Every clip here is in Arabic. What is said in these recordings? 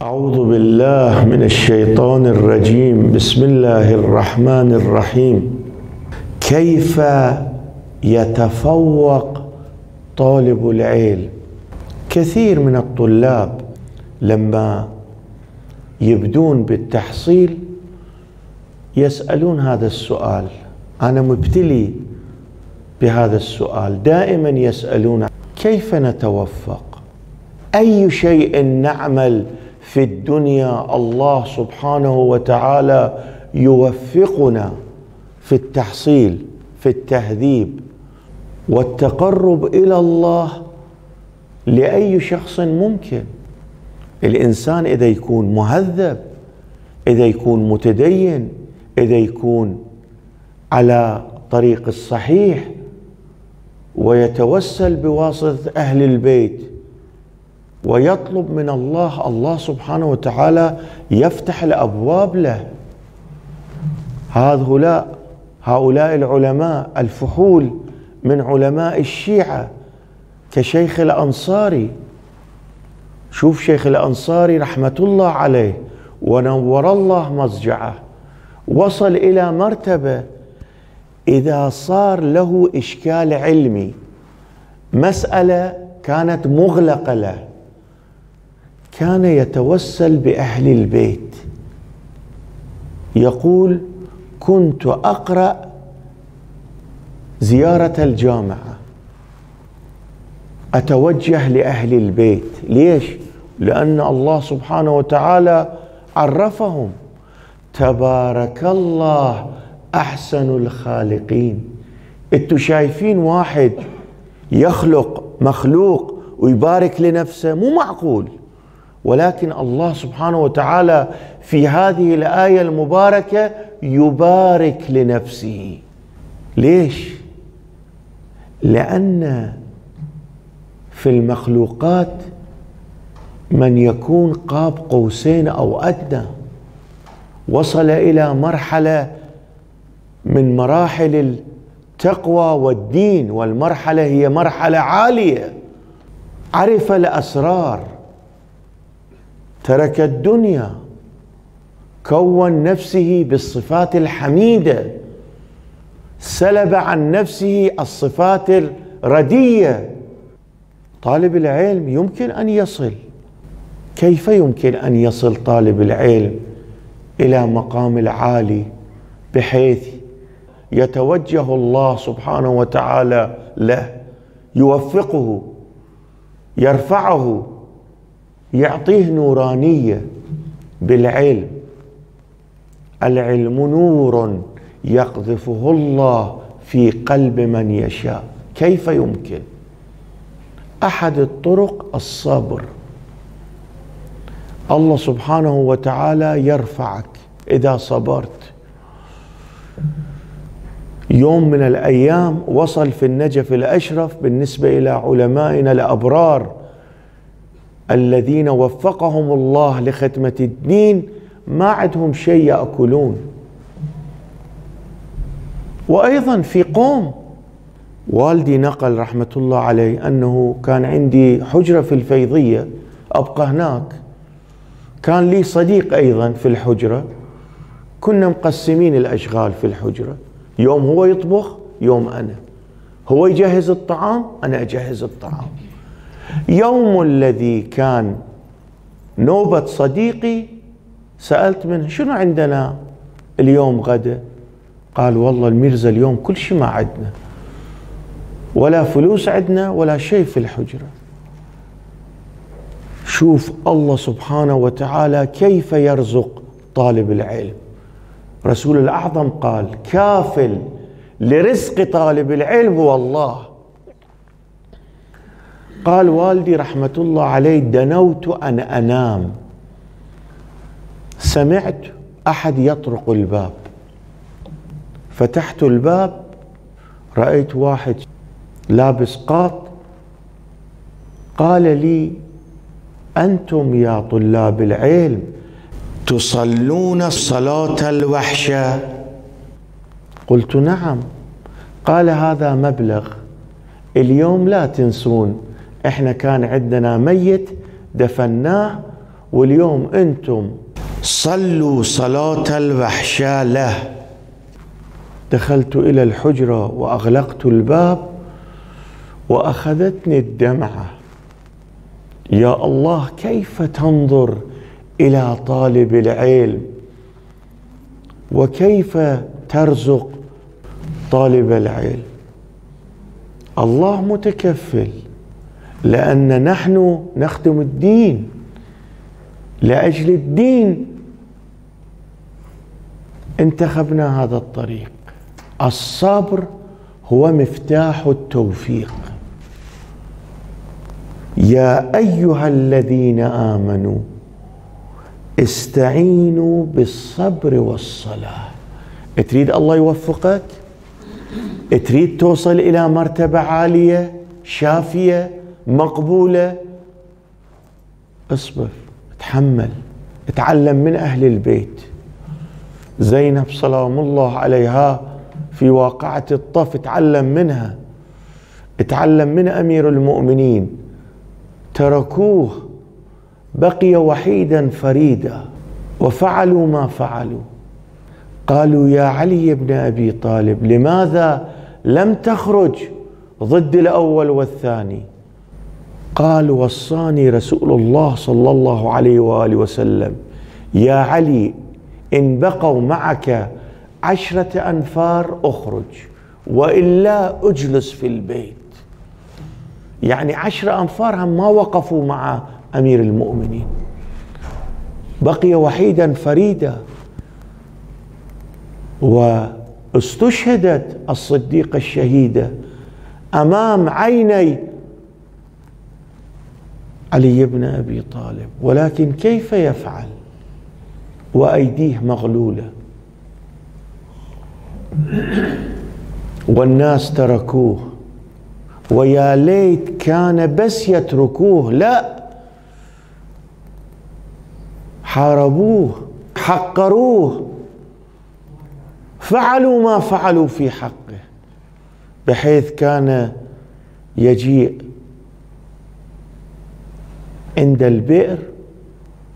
أعوذ بالله من الشيطان الرجيم. بسم الله الرحمن الرحيم. كيف يتفوق طالب العلم؟ كثير من الطلاب لما يبدون بالتحصيل يسألون هذا السؤال. أنا مبتلي بهذا السؤال، دائما يسألون كيف نتوفق؟ أي شيء نعمل في الدنيا الله سبحانه وتعالى يوفقنا في التحصيل، في التهذيب والتقرب إلى الله لأي شخص ممكن. الإنسان إذا يكون مهذب، إذا يكون متدين، إذا يكون على طريق الصحيح ويتوسل بواسطة أهل البيت ويطلب من الله سبحانه وتعالى يفتح الأبواب له. هؤلاء العلماء الفحول من علماء الشيعة كشيخ الأنصاري. شوف شيخ الأنصاري رحمة الله عليه ونور الله مضجعه، وصل إلى مرتبة إذا صار له إشكال علمي، مسألة كانت مغلقة له، كان يتوسل بأهل البيت. يقول: كنت أقرأ زيارة الجامعة، أتوجه لأهل البيت. ليش؟ لأن الله سبحانه وتعالى عرفهم: تبارك الله أحسن الخالقين. انتوا شايفين واحد يخلق مخلوق ويبارك لنفسه؟ مو معقول. ولكن الله سبحانه وتعالى في هذه الآية المباركة يبارك لنفسه. ليش؟ لأن في المخلوقات من يكون قاب قوسين أو أدنى، وصل إلى مرحلة من مراحل التقوى والدين، والمرحلة هي مرحلة عالية، عرف الأسرار، ترك الدنيا، كون نفسه بالصفات الحميدة، سلب عن نفسه الصفات الردية. طالب العلم يمكن أن يصل. كيف يمكن أن يصل طالب العلم إلى مقام العالي بحيث يتوجه الله سبحانه وتعالى له، يوفقه، يرفعه، يعطيه نورانية بالعلم؟ العلم نور يقذفه الله في قلب من يشاء. كيف يمكن؟ أحد الطرق الصبر. الله سبحانه وتعالى يرفعك إذا صبرت. يوم من الأيام وصل في النجف الأشرف بالنسبة إلى علمائنا الأبرار الذين وفقهم الله لخدمة الدين، ما عندهم شيء يأكلون. وأيضا في قوم، والدي نقل رحمة الله عليه أنه كان عندي حجرة في الفيضية أبقى هناك، كان لي صديق أيضا في الحجرة، كنا مقسمين الأشغال في الحجرة، يوم هو يطبخ يوم أنا، هو يجهز الطعام أنا أجهز الطعام. يوم الذي كان نوبة صديقي سألت منه: شنو عندنا اليوم غدا؟ قال: والله الميرزا اليوم كل شيء ما عندنا، ولا فلوس عندنا ولا شيء في الحجرة. شوف الله سبحانه وتعالى كيف يرزق طالب العلم. رسول الأعظم قال: كافل لرزق طالب العلم هو الله. قال والدي رحمة الله عليه: دنوت أن أنام، سمعت أحد يطرق الباب، فتحت الباب رأيت واحد لابس قاط، قال لي: أنتم يا طلاب العلم تصلون صلاة الوحشة؟ قلت: نعم. قال: هذا مبلغ، اليوم لا تنسون احنا كان عندنا ميت دفناه واليوم أنتم صلوا صلاة الوحشة له. دخلت إلى الحجرة وأغلقت الباب وأخذتني الدمعة. يا الله، كيف تنظر إلى طالب العلم وكيف ترزق طالب العلم؟ الله متكفل، لأن نحن نخدم الدين، لأجل الدين انتخبنا هذا الطريق. الصبر هو مفتاح التوفيق. يا أيها الذين آمنوا استعينوا بالصبر والصلاة. تريد الله يوفقك؟ تريد توصل إلى مرتبة عالية شافية مقبولة؟ اصبر، تحمل، اتعلم من أهل البيت. زينب سلام الله عليها في واقعة الطف اتعلم منها، اتعلم من أمير المؤمنين. تركوه، بقي وحيدا فريدا وفعلوا ما فعلوا. قالوا يا علي بن أبي طالب لماذا لم تخرج ضد الأول والثاني؟ قال وصاني رسول الله صلى الله عليه وآله وسلم يا علي إن بقوا معك 10 أنفار أخرج وإلا أجلس في البيت. يعني 10 أنفار هم ما وقفوا مع أمير المؤمنين، بقي وحيدا فريدا. واستشهدت الصديقة الشهيدة أمام عيني علي بن أبي طالب، ولكن كيف يفعل وأيديه مغلولة؟ والناس تركوه، ويا ليت كان بس يتركوه، لا، حاربوه، حقروه، فعلوا ما فعلوا في حقه، بحيث كان يجيء عند البئر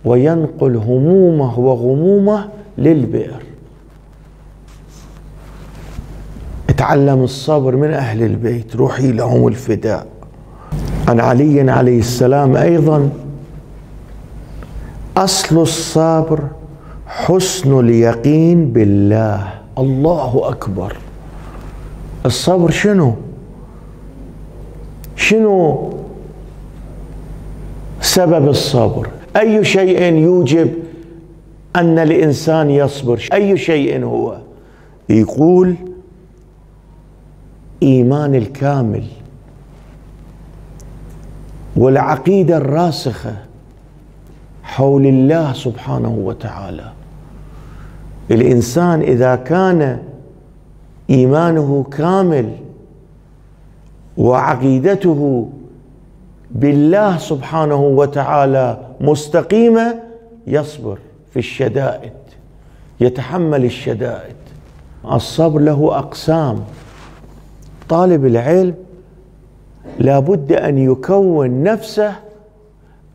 وينقل همومه وغمومه للبئر. اتعلم الصبر من أهل البيت، روحي لهم الفداء. عن علي عليه السلام أيضا أصل الصبر حسن اليقين بالله. الله أكبر. الصبر شنو سبب الصبر؟ أي شيء يوجب أن الإنسان يصبر؟ أي شيء هو؟ يقول إيمان الكامل والعقيدة الراسخة حول الله سبحانه وتعالى. الإنسان إذا كان إيمانه كامل وعقيدته بالله سبحانه وتعالى مستقيمة يصبر في الشدائد، يتحمل الشدائد. الصبر له أقسام. طالب العلم لابد أن يكون نفسه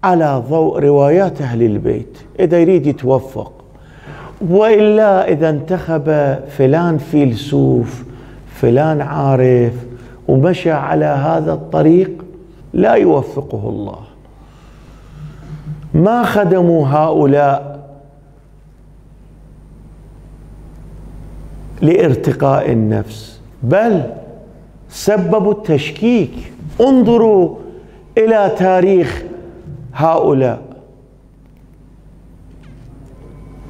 على ضوء روايات أهل البيت إذا يريد يتوفق، وإلا إذا انتخب فلان فيلسوف فلان عارف ومشى على هذا الطريق لا يوفقه الله. ما خدموا هؤلاء لارتقاء النفس، بل سببوا التشكيك. انظروا إلى تاريخ هؤلاء،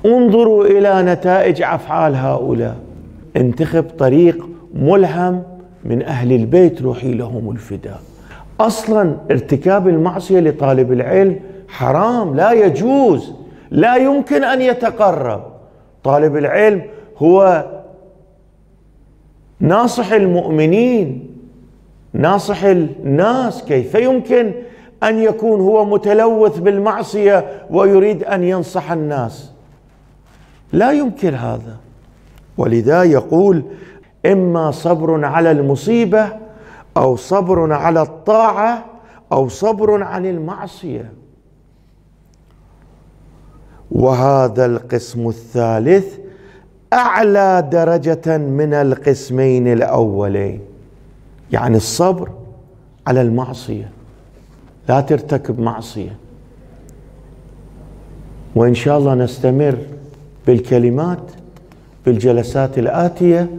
انظروا إلى نتائج أفعال هؤلاء. انتخب طريق ملهم من أهل البيت، روحي لهم الفداء. أصلا ارتكاب المعصية لطالب العلم حرام، لا يجوز، لا يمكن أن يتقرب. طالب العلم هو ناصح المؤمنين، ناصح الناس، كيف يمكن أن يكون هو متلوث بالمعصية ويريد أن ينصح الناس؟ لا يمكن هذا. ولذا يقول إما صبر على المصيبة أو صبر على الطاعة أو صبر عن المعصية. وهذا القسم الثالث أعلى درجة من القسمين الأولين، يعني الصبر على المعصية، لا ترتكب معصية. وإن شاء الله نستمر بالكلمات بالجلسات الآتية،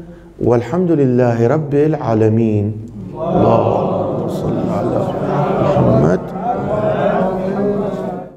والحمد لله رب العالمين. اللهم صل